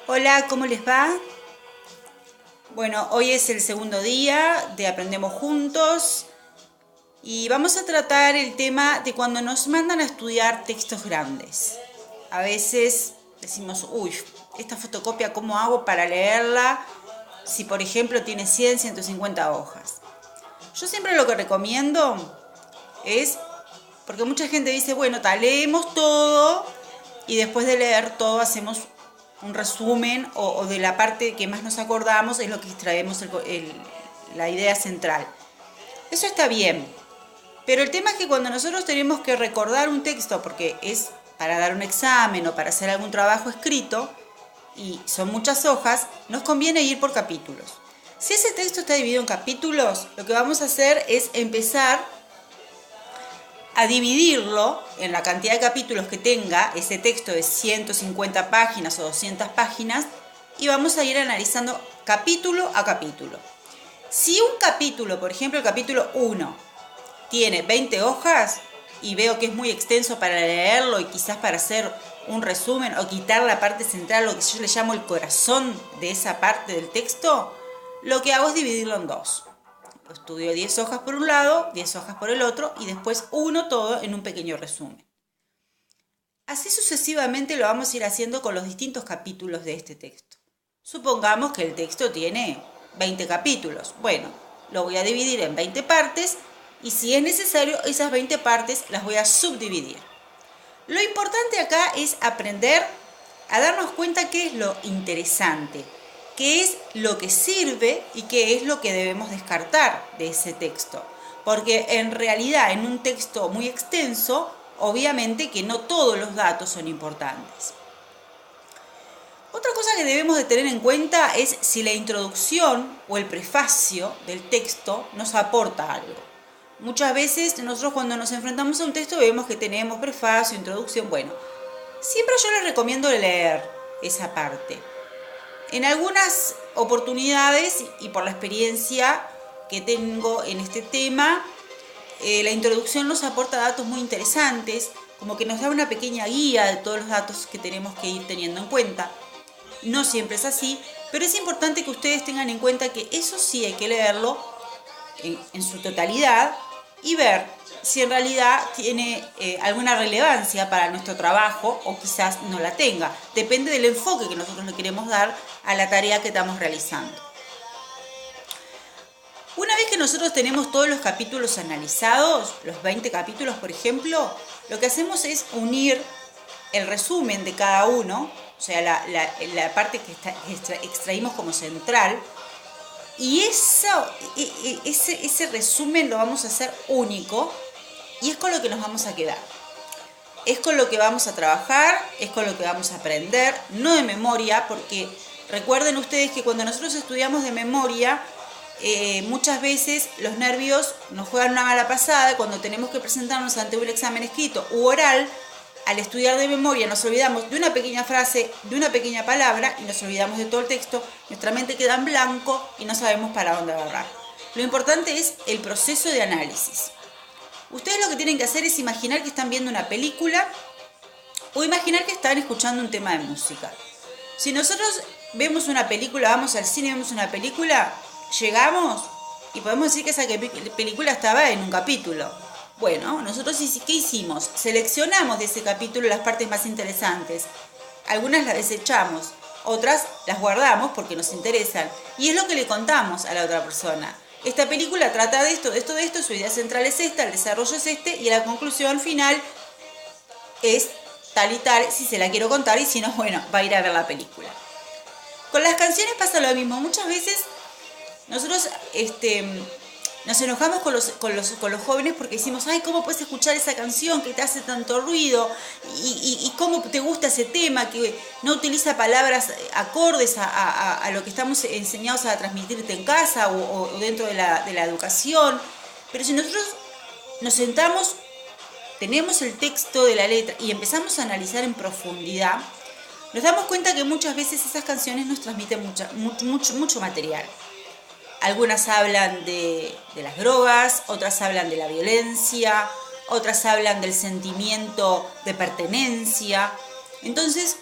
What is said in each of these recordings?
Hola, ¿cómo les va? Bueno, hoy es el segundo día de Aprendemos Juntos y vamos a tratar el tema de cuando nos mandan a estudiar textos grandes. A veces decimos, uy, esta fotocopia, ¿cómo hago para leerla? Si por ejemplo tiene 100, 150 hojas. Yo siempre lo que recomiendo es, porque mucha gente dice, bueno, leemos todo y después de leer todo hacemos un resumen o de la parte que más nos acordamos es lo que extraemos la idea central. Eso está bien, pero el tema es que cuando nosotros tenemos que recordar un texto, porque es para dar un examen o para hacer algún trabajo escrito, y son muchas hojas, nos conviene ir por capítulos. Si ese texto está dividido en capítulos, lo que vamos a hacer es empezar a dividirlo en la cantidad de capítulos que tenga ese texto de 150 páginas o 200 páginas y vamos a ir analizando capítulo a capítulo. Si un capítulo, por ejemplo el capítulo 1, tiene 20 hojas y veo que es muy extenso para leerlo y quizás para hacer un resumen o quitar la parte central, lo que yo le llamo el corazón de esa parte del texto, lo que hago es dividirlo en dos. Estudio 10 hojas por un lado, 10 hojas por el otro y después uno todo en un pequeño resumen. Así sucesivamente lo vamos a ir haciendo con los distintos capítulos de este texto. Supongamos que el texto tiene 20 capítulos. Bueno, lo voy a dividir en 20 partes y si es necesario esas 20 partes las voy a subdividir. Lo importante acá es aprender a darnos cuenta qué es lo interesante, qué es lo que sirve y qué es lo que debemos descartar de ese texto. Porque en realidad en un texto muy extenso, obviamente que no todos los datos son importantes. Otra cosa que debemos de tener en cuenta es si la introducción o el prefacio del texto nos aporta algo. Muchas veces nosotros cuando nos enfrentamos a un texto vemos que tenemos prefacio, introducción, bueno, siempre yo les recomiendo leer esa parte. En algunas oportunidades y por la experiencia que tengo en este tema, la introducción nos aporta datos muy interesantes, como que nos da una pequeña guía de todos los datos que tenemos que ir teniendo en cuenta. No siempre es así, pero es importante que ustedes tengan en cuenta que eso sí hay que leerlo en su totalidad y ver si en realidad tiene alguna relevancia para nuestro trabajo o quizás no la tenga. Depende del enfoque que nosotros le queremos dar a la tarea que estamos realizando. Una vez que nosotros tenemos todos los capítulos analizados, los 20 capítulos por ejemplo, lo que hacemos es unir el resumen de cada uno, o sea, la parte que extraímos como central, y ese resumen lo vamos a hacer único y es con lo que nos vamos a quedar. Es con lo que vamos a trabajar, es con lo que vamos a aprender, no de memoria, porque recuerden ustedes que cuando nosotros estudiamos de memoria, muchas veces los nervios nos juegan una mala pasada y cuando tenemos que presentarnos ante un examen escrito u oral, al estudiar de memoria nos olvidamos de una pequeña frase, de una pequeña palabra y nos olvidamos de todo el texto, nuestra mente queda en blanco y no sabemos para dónde agarrar. Lo importante es el proceso de análisis. Ustedes lo que tienen que hacer es imaginar que están viendo una película o imaginar que están escuchando un tema de música. Si nosotros vemos una película, vamos al cine y vemos una película, llegamos y podemos decir que esa película estaba en un capítulo. Bueno, nosotros ¿qué hicimos? Seleccionamos de ese capítulo las partes más interesantes. Algunas las desechamos, otras las guardamos porque nos interesan. Y es lo que le contamos a la otra persona. Esta película trata de esto, de esto, de esto, su idea central es esta, el desarrollo es este y la conclusión final es tal y tal, si se la quiero contar y si no, bueno, va a ir a ver la película. Con las canciones pasa lo mismo. Muchas veces nosotros nos enojamos con los jóvenes porque decimos, ay, ¿cómo puedes escuchar esa canción que te hace tanto ruido? Y cómo te gusta ese tema que no utiliza palabras acordes a lo que estamos enseñados a transmitirte en casa o dentro de la educación. Pero si nosotros nos sentamos, tenemos el texto de la letra y empezamos a analizar en profundidad, nos damos cuenta que muchas veces esas canciones nos transmiten mucho material. Algunas hablan de las drogas, otras hablan de la violencia, otras hablan del sentimiento de pertenencia. Entonces,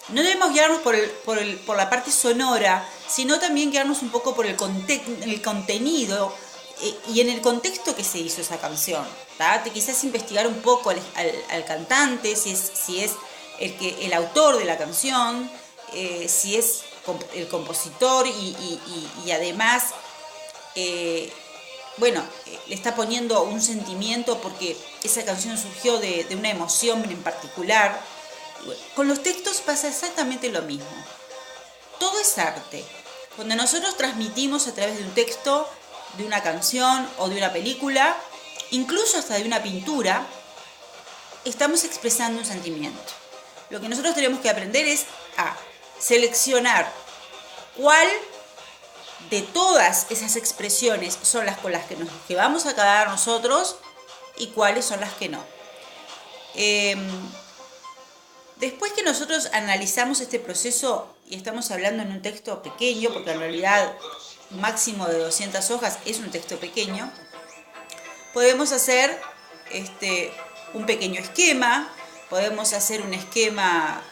no debemos guiarnos por la parte sonora, sino también guiarnos un poco por el contenido y en el contexto que se hizo esa canción. Quizás investigar un poco al cantante, si es el autor de la canción, si es el compositor y además, le está poniendo un sentimiento porque esa canción surgió de una emoción en particular. Con los textos pasa exactamente lo mismo. Todo es arte. Cuando nosotros transmitimos a través de un texto, de una canción o de una película, incluso hasta de una pintura, estamos expresando un sentimiento. Lo que nosotros tenemos que aprender es a seleccionar cuál de todas esas expresiones son las con las que vamos a quedar nosotros y cuáles son las que no. Después que nosotros analizamos este proceso, y estamos hablando en un texto pequeño, porque en realidad máximo de 200 hojas es un texto pequeño, podemos hacer un pequeño esquema, podemos hacer un esquema.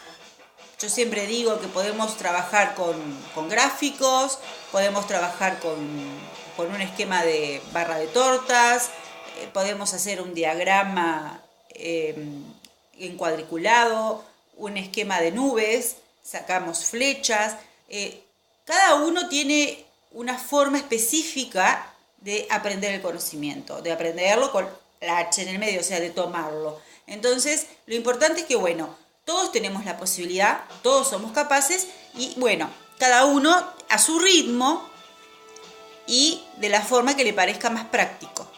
Yo siempre digo que podemos trabajar con gráficos, podemos trabajar con un esquema de barra de tortas, podemos hacer un diagrama en cuadriculado, un esquema de nubes, sacamos flechas. Cada uno tiene una forma específica de aprender el conocimiento, de aprenderlo con la H en el medio, o sea, de tomarlo. Entonces, lo importante es que, todos tenemos la posibilidad, todos somos capaces y, cada uno a su ritmo y de la forma que le parezca más práctico.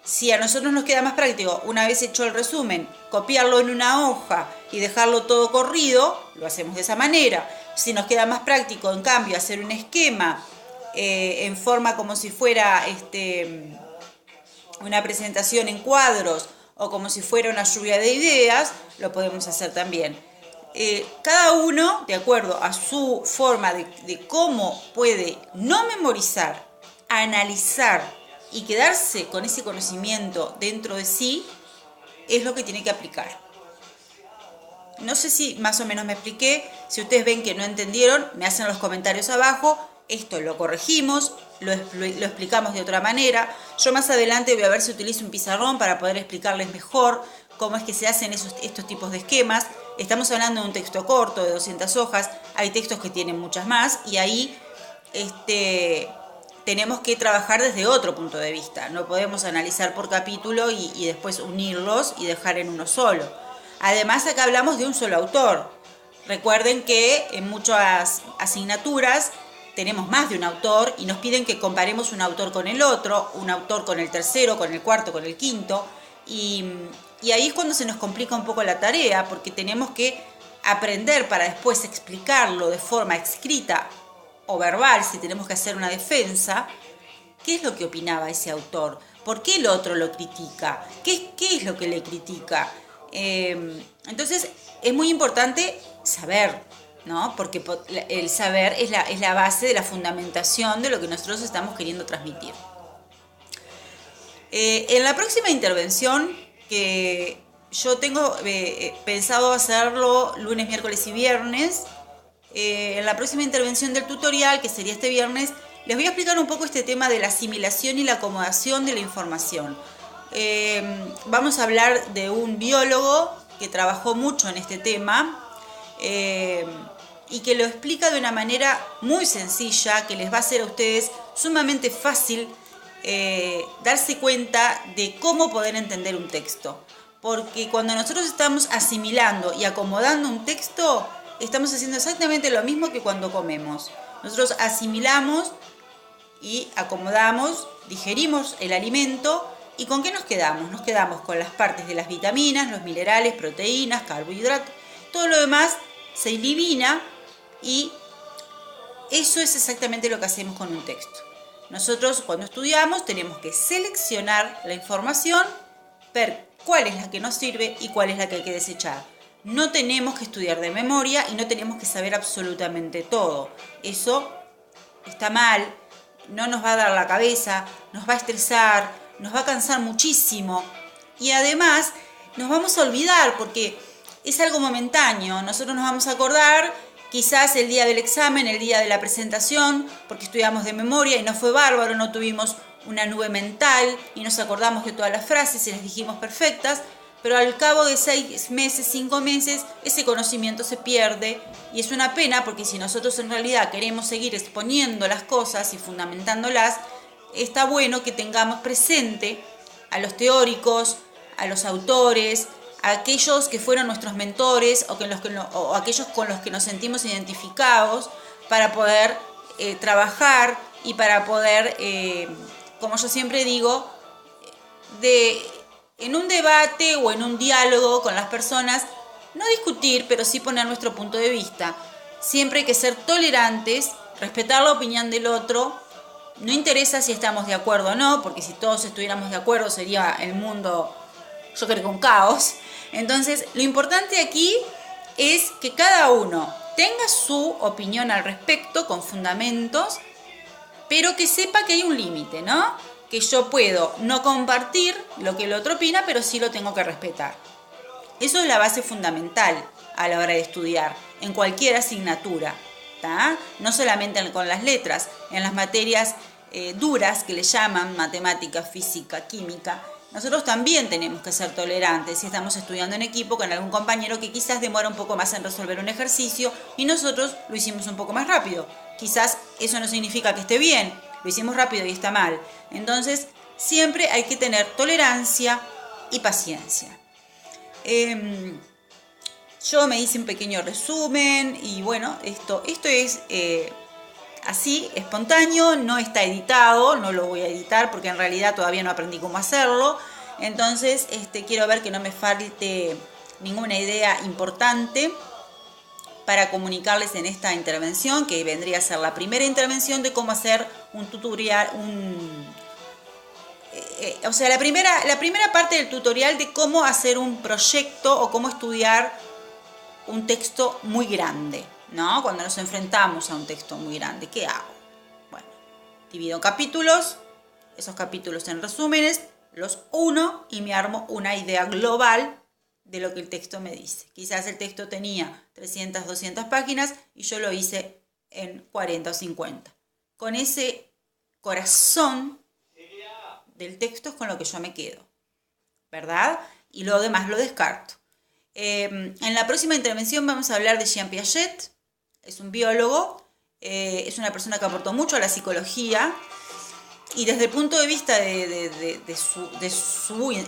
Si a nosotros nos queda más práctico, una vez hecho el resumen, copiarlo en una hoja y dejarlo todo corrido, lo hacemos de esa manera. Si nos queda más práctico, en cambio, hacer un esquema en forma como si fuera una presentación en cuadros o como si fuera una lluvia de ideas, lo podemos hacer también. Cada uno, de acuerdo a su forma de cómo puede no memorizar, analizar y quedarse con ese conocimiento dentro de sí, es lo que tiene que aplicar. No sé si más o menos me expliqué. Si ustedes ven que no entendieron, me hacen los comentarios abajo. Esto lo corregimos, lo explicamos de otra manera. Yo más adelante voy a ver si utilizo un pizarrón para poder explicarles mejor cómo es que se hacen estos tipos de esquemas. Estamos hablando de un texto corto de 200 hojas. Hay textos que tienen muchas más y ahí tenemos que trabajar desde otro punto de vista. No podemos analizar por capítulo y después unirlos y dejar en uno solo. Además, acá hablamos de un solo autor. Recuerden que en muchas asignaturas tenemos más de un autor y nos piden que comparemos un autor con el otro, un autor con el tercero, con el cuarto, con el quinto. Y ahí es cuando se nos complica un poco la tarea, porque tenemos que aprender para después explicarlo de forma escrita o verbal, si tenemos que hacer una defensa, qué es lo que opinaba ese autor, por qué el otro lo critica, qué es lo que le critica. Entonces es muy importante saber, ¿no? Porque el saber es la base de la fundamentación de lo que nosotros estamos queriendo transmitir. En la próxima intervención, que yo tengo pensado hacerlo lunes, miércoles y viernes, en la próxima intervención del tutorial, que sería este viernes, les voy a explicar un poco este tema de la asimilación y la acomodación de la información. Vamos a hablar de un biólogo que trabajó mucho en este tema y que lo explica de una manera muy sencilla, que les va a hacer a ustedes sumamente fácil darse cuenta de cómo poder entender un texto. Porque cuando nosotros estamos asimilando y acomodando un texto, estamos haciendo exactamente lo mismo que cuando comemos. Nosotros asimilamos y acomodamos, digerimos el alimento. ¿Y con qué nos quedamos? Nos quedamos con las partes de las vitaminas, los minerales, proteínas, carbohidratos. Todo lo demás se elimina y eso es exactamente lo que hacemos con un texto. Nosotros cuando estudiamos tenemos que seleccionar la información, ver cuál es la que nos sirve y cuál es la que hay que desechar. No tenemos que estudiar de memoria y no tenemos que saber absolutamente todo. Eso está mal, no nos va a dar la cabeza, nos va a estresar, nos va a cansar muchísimo y además nos vamos a olvidar porque es algo momentáneo. Nosotros nos vamos a acordar quizás el día del examen, el día de la presentación, porque estudiamos de memoria y no fue bárbaro, no tuvimos una nube mental y nos acordamos de todas las frases y las dijimos perfectas, pero al cabo de 6 meses, 5 meses, ese conocimiento se pierde y es una pena porque si nosotros en realidad queremos seguir exponiendo las cosas y fundamentándolas, está bueno que tengamos presente a los teóricos, a los autores, a aquellos que fueron nuestros mentores o aquellos con los que nos sentimos identificados para poder trabajar y para poder, como yo siempre digo, en un debate o en un diálogo con las personas, no discutir, pero sí poner nuestro punto de vista. Siempre hay que ser tolerantes, respetar la opinión del otro. No interesa si estamos de acuerdo o no, porque si todos estuviéramos de acuerdo sería el mundo, yo creo que un caos. Entonces, lo importante aquí es que cada uno tenga su opinión al respecto, con fundamentos, pero que sepa que hay un límite, ¿no? Que yo puedo no compartir lo que el otro opina, pero sí lo tengo que respetar. Eso es la base fundamental a la hora de estudiar, en cualquier asignatura, ¿tá? No solamente con las letras, en las materias duras que le llaman matemática, física, química. Nosotros también tenemos que ser tolerantes si estamos estudiando en equipo con algún compañero que quizás demora un poco más en resolver un ejercicio y nosotros lo hicimos un poco más rápido. Quizás eso no significa que esté bien, lo hicimos rápido y está mal. Entonces, siempre hay que tener tolerancia y paciencia. Yo me hice un pequeño resumen y bueno, esto es así, espontáneo, no está editado, no lo voy a editar porque en realidad todavía no aprendí cómo hacerlo. Entonces, quiero ver que no me falte ninguna idea importante para comunicarles en esta intervención, que vendría a ser la primera intervención de cómo hacer un tutorial, o sea, la primera parte del tutorial de cómo hacer un proyecto o cómo estudiar un texto muy grande, ¿no? Cuando nos enfrentamos a un texto muy grande, ¿qué hago? Bueno, divido en capítulos, esos capítulos en resúmenes, los uno y me armo una idea global de lo que el texto me dice. Quizás el texto tenía 300, 200 páginas y yo lo hice en 40 o 50. Con ese corazón del texto es con lo que yo me quedo, ¿verdad? Y lo demás lo descarto. En la próxima intervención vamos a hablar de Jean Piaget. Es un biólogo, es una persona que aportó mucho a la psicología y desde el punto de vista de su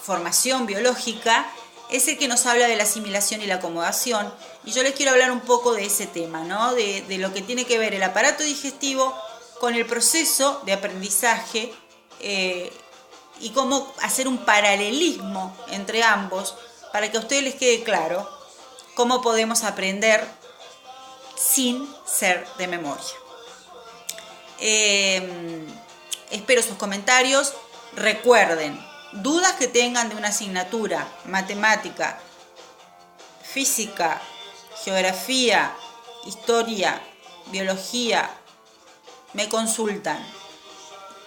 formación biológica es el que nos habla de la asimilación y la acomodación, y yo les quiero hablar un poco de ese tema, ¿no? De lo que tiene que ver el aparato digestivo con el proceso de aprendizaje y cómo hacer un paralelismo entre ambos para que a ustedes les quede claro cómo podemos aprender sin ser de memoria. Espero sus comentarios. Recuerden, dudas que tengan de una asignatura, matemática, física, geografía, historia, biología, me consultan.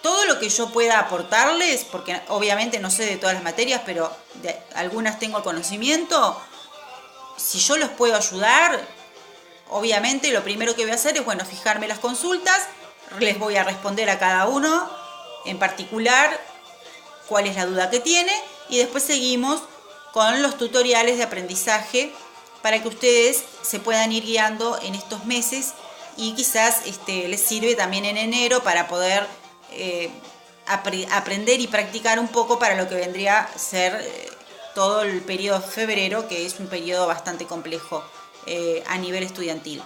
Todo lo que yo pueda aportarles, porque obviamente no sé de todas las materias, pero de algunas tengo conocimiento, si yo los puedo ayudar, obviamente lo primero que voy a hacer es, bueno, fijarme las consultas, les voy a responder a cada uno en particular cuál es la duda que tiene y después seguimos con los tutoriales de aprendizaje para que ustedes se puedan ir guiando en estos meses y quizás les sirve también en enero para poder aprender y practicar un poco para lo que vendría a ser todo el periodo de febrero, que es un periodo bastante complejo a nivel estudiantil.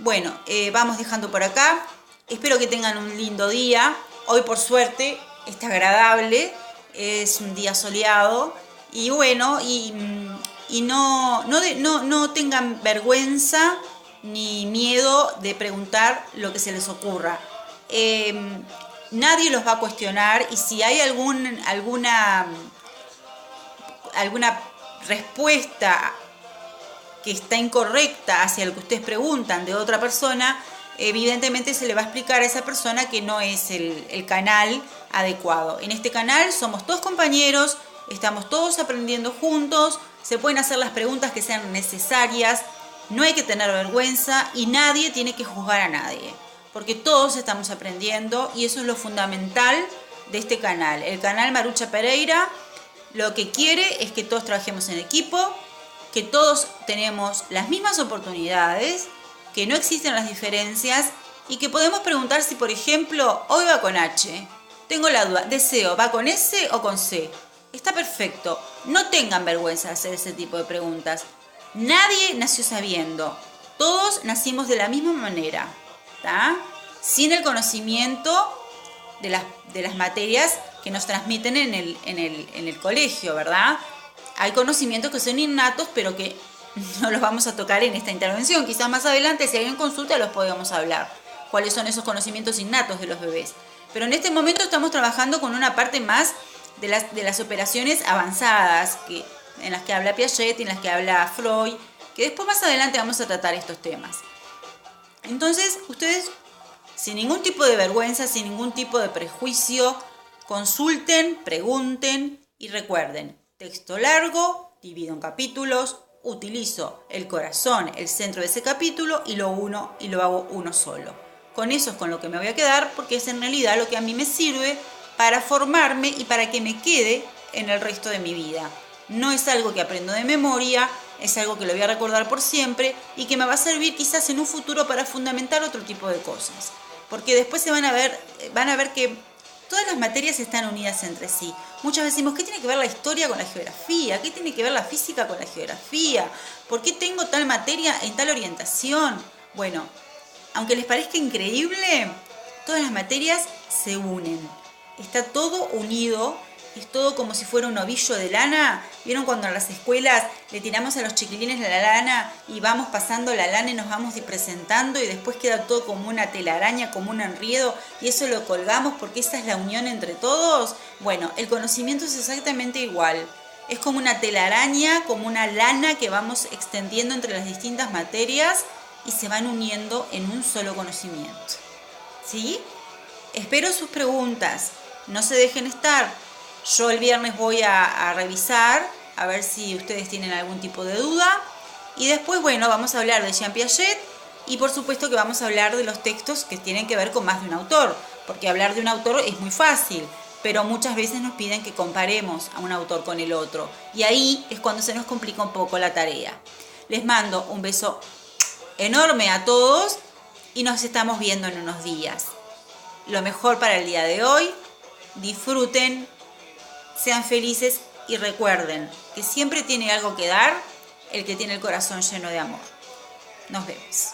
Bueno, vamos dejando por acá. Espero que tengan un lindo día. Hoy por suerte está agradable, es un día soleado y bueno, y no tengan vergüenza ni miedo de preguntar lo que se les ocurra. Nadie los va a cuestionar y si hay alguna respuesta que está incorrecta hacia lo que ustedes preguntan de otra persona, evidentemente se le va a explicar a esa persona que no es el canal adecuado. En este canal somos todos compañeros, estamos todos aprendiendo juntos, se pueden hacer las preguntas que sean necesarias, no hay que tener vergüenza y nadie tiene que juzgar a nadie, porque todos estamos aprendiendo y eso es lo fundamental de este canal. El canal Marucha Pereira lo que quiere es que todos trabajemos en equipo, que todos tenemos las mismas oportunidades, que no existen las diferencias y que podemos preguntar si, por ejemplo, hoy va con H. Tengo la duda, deseo, ¿va con S o con C? Está perfecto. No tengan vergüenza de hacer ese tipo de preguntas. Nadie nació sabiendo. Todos nacimos de la misma manera, ¿tá? Sin el conocimiento de las materias que nos transmiten en el colegio, ¿verdad? Hay conocimientos que son innatos, pero que no los vamos a tocar en esta intervención. Quizás más adelante, si hay en consulta, los podemos hablar. ¿Cuáles son esos conocimientos innatos de los bebés? Pero en este momento estamos trabajando con una parte más de las operaciones avanzadas, en las que habla Piaget y en las que habla Freud, que después más adelante vamos a tratar estos temas. Entonces, ustedes, sin ningún tipo de vergüenza, sin ningún tipo de prejuicio, consulten, pregunten y recuerden, texto largo, divido en capítulos, utilizo el corazón, el centro de ese capítulo y lo uno y lo hago uno solo. Con eso es con lo que me voy a quedar porque es en realidad lo que a mí me sirve para formarme y para que me quede en el resto de mi vida. No es algo que aprendo de memoria, es algo que lo voy a recordar por siempre y que me va a servir quizás en un futuro para fundamentar otro tipo de cosas. Porque después van a ver que todas las materias están unidas entre sí. Muchas veces decimos, ¿qué tiene que ver la historia con la geografía? ¿Qué tiene que ver la física con la geografía? ¿Por qué tengo tal materia en tal orientación? Bueno, aunque les parezca increíble, todas las materias se unen. Está todo unido, es todo como si fuera un ovillo de lana. ¿Vieron cuando en las escuelas le tiramos a los chiquilines la lana y vamos pasando la lana y nos vamos presentando y después queda todo como una telaraña, como un enredo y eso lo colgamos porque esa es la unión entre todos? Bueno, el conocimiento es exactamente igual. Es como una telaraña, como una lana que vamos extendiendo entre las distintas materias y se van uniendo en un solo conocimiento. ¿Sí? Espero sus preguntas. No se dejen estar. Yo el viernes voy a revisar, a ver si ustedes tienen algún tipo de duda. Y después, bueno, vamos a hablar de Jean Piaget y por supuesto que vamos a hablar de los textos que tienen que ver con más de un autor. Porque hablar de un autor es muy fácil, pero muchas veces nos piden que comparemos a un autor con el otro. Y ahí es cuando se nos complica un poco la tarea. Les mando un beso enorme a todos y nos estamos viendo en unos días. Lo mejor para el día de hoy, disfruten, sean felices y recuerden que siempre tiene algo que dar el que tiene el corazón lleno de amor. Nos vemos.